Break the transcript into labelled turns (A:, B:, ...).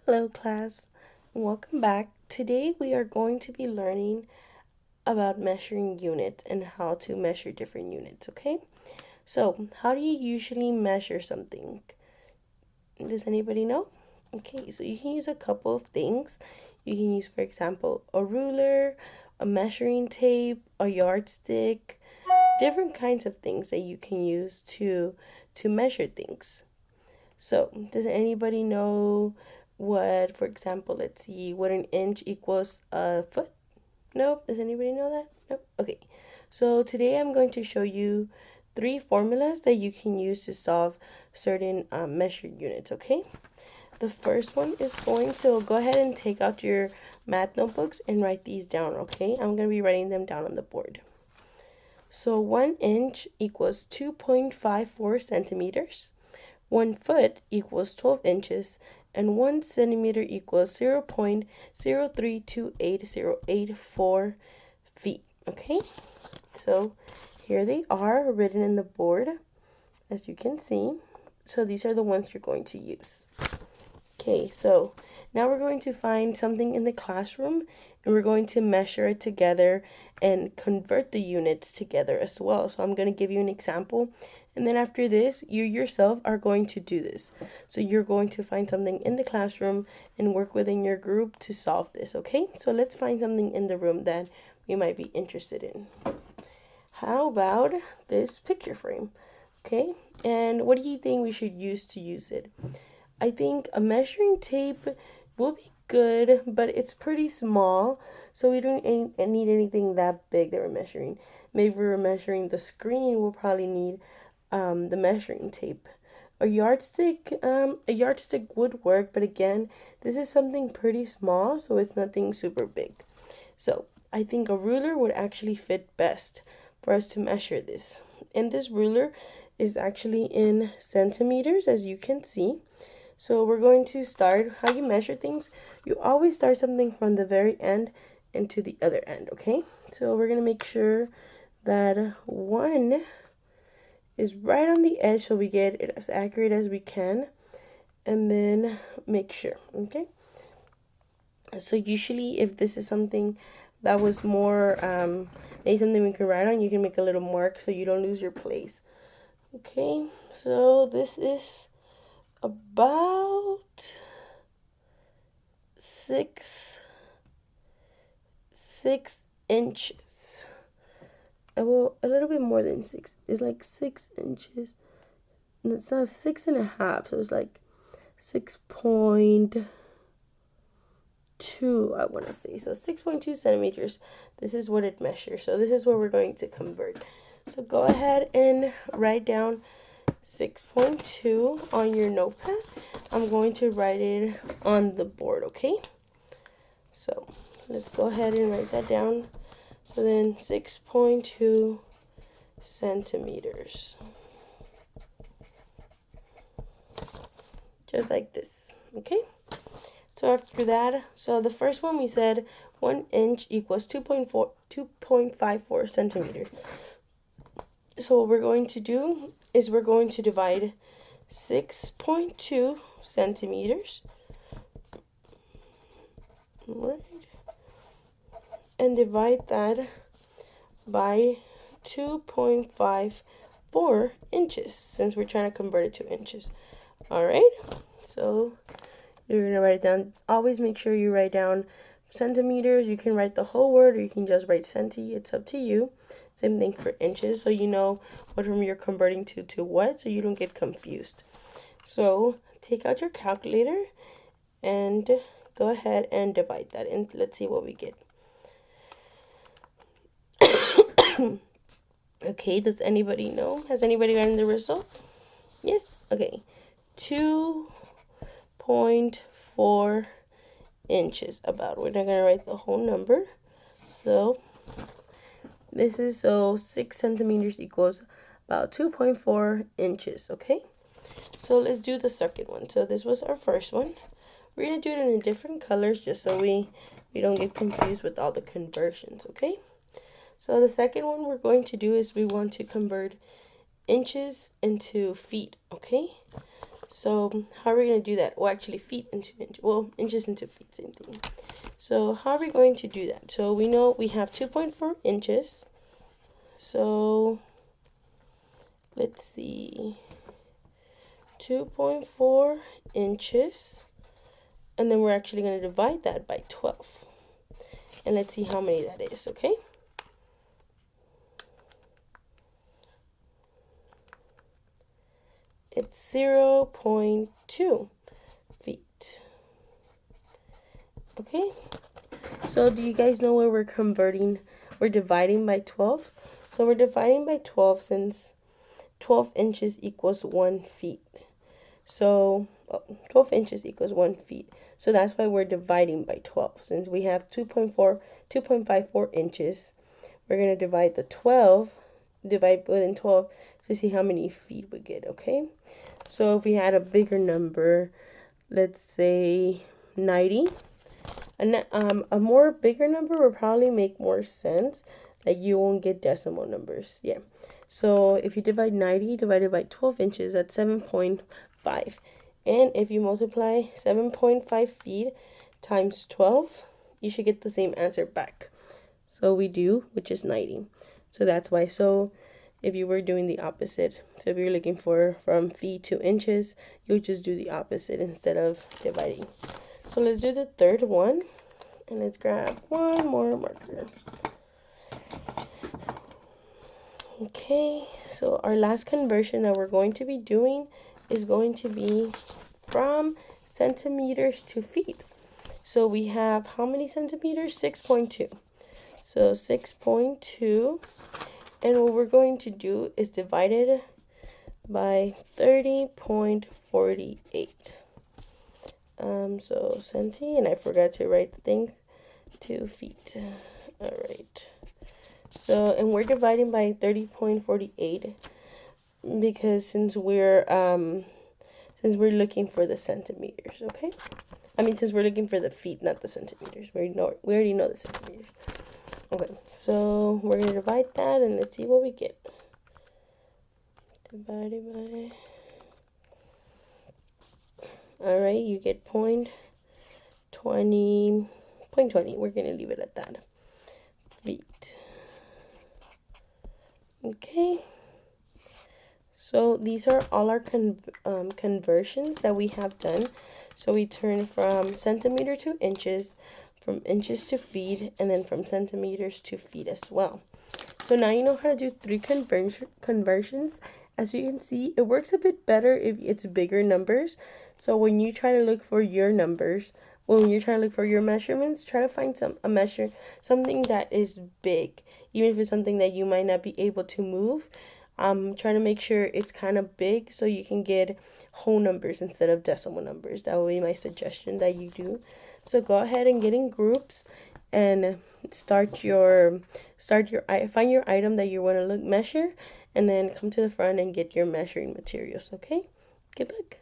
A: Hello class, welcome back. Today we are going to be learning about measuring units and how to measure different units, okay? So, how do you usually measure something? Does anybody know? Okay, so you can use a couple of things. You can use, for example, a ruler, a measuring tape, a yardstick, different kinds of things that you can use to measure things. So, does anybody know what, for example, let's see, what an inch equals a foot? Nope. Does anybody know that? Nope. Okay. So, today I'm going to show you three formulas that you can use to solve certain measured units, okay? The first one is so go ahead and take out your math notebooks and write these down, okay? I'm going to be writing them down on the board. So, 1 inch equals 2.54 centimeters. 1 foot equals 12 inches, and 1 centimeter equals 0.0328084 feet. Okay, so here they are written in the board, as you can see. So these are the ones you're going to use. Okay, so now we're going to find something in the classroom and we're going to measure it together and convert the units together as well. So I'm going to give you an example, and then after this, you yourself are going to do this. So you're going to find something in the classroom and work within your group to solve this, okay? So let's find something in the room that you might be interested in. How about this picture frame? Okay, and what do you think we should use to use it? I think a measuring tape will be good, but it's pretty small, so we don't need anything that big that we're measuring. Maybe we're measuring the screen, we'll probably need the measuring tape. A yardstick would work, but again, this is something pretty small, so it's nothing super big. So I think a ruler would actually fit best for us to measure this. And this ruler is actually in centimeters, as you can see. So we're going to start how you measure things. You always start something from the very end and to the other end, okay? So we're going to make sure that one is right on the edge so we get it as accurate as we can, and then make sure, okay? So usually if this is something that was more maybe something we can write on, you can make a little mark so you don't lose your place. Okay, so this is about six inches. Well, a little bit more than six. It's like 6 inches. And it's not 6.5, so it's like 6.2, I want to say. So 6.2 centimeters. This is what it measures. So this is what we're going to convert. So go ahead and write down 6.2 on your notepad. I'm going to write it on the board, okay? So let's go ahead and write that down. So then 6.2 centimeters. Just like this, okay? So after that, so the first one we said 1 inch equals 2.54 centimeters. So what we're going to do is we're going to divide 6.2 centimeters, right, and divide that by 2.54 inches, since we're trying to convert it to inches. All right, so you're going to write it down. Always make sure you write down centimeters. You can write the whole word or you can just write centi. It's up to you. Same thing for inches, so you know what room you're converting to what, so you don't get confused. So take out your calculator and go ahead and divide that, and let's see what we get. Okay, does anybody know? Has anybody gotten the result? Yes? Okay. 2.4 inches about. We're not going to write the whole number. So this is 6 centimeters equals about 2.4 inches, okay? So let's do the second one. So this was our first one. We're going to do it in different colors just so we don't get confused with all the conversions, okay? So the second one we're going to do is we want to convert inches into feet, okay? So how are we going to do that? Well, actually feet into inches. Well, inches into feet, same thing. So how are we going to do that? So we know we have 2.4 inches. So let's see. 2.4 inches. And then we're actually going to divide that by 12. And let's see how many that is, okay? It's 0.2 feet. Okay, so do you guys know where we're converting? We're dividing by 12. So we're dividing by 12 since 12 inches equals 1 feet. So 12 inches equals 1 feet. So that's why we're dividing by 12. Since we have 2.54 inches, we're going to divide within 12 to see how many feet we get, okay? So if we had a bigger number, let's say 90, a more bigger number would probably make more sense. Like you won't get decimal numbers. Yeah. So if you divide 90 divided by 12 inches, that's 7.5. And if you multiply 7.5 feet times 12, you should get the same answer back. So we do, which is 90. So that's why. So if you were doing the opposite, so if you're looking for from feet to inches, you'll just do the opposite instead of dividing. So let's do the third one. And let's grab one more marker. Okay, so our last conversion that we're going to be doing is going to be from centimeters to feet. So we have how many centimeters? 6.2. So 6.2. And what we're going to do is divide it by 30.48. So centi, and I forgot to write the thing, 2 feet. All right. So, and we're dividing by 30.48 because since we're looking for the centimeters, okay? I mean, since we're looking for the feet, not the centimeters. We already know the centimeters. Okay, so we're going to divide that and let's see what we get. Divided by... Alright, you get 0.20. We're going to leave it at that. Feet. Okay. So these are all our conversions that we have done. So we turn from centimeter to inches, from inches to feet, and then from centimeters to feet as well. So now you know how to do 3 conversions. As you can see, it works a bit better if it's bigger numbers. So when you try to look for your numbers, when you're trying to look for your measurements, try to find something that is big. Even if it's something that you might not be able to move, try to make sure it's kind of big so you can get whole numbers instead of decimal numbers. That will be my suggestion that you do. So go ahead and get in groups and find your item that you want to measure, and then come to the front and get your measuring materials. Okay, good luck.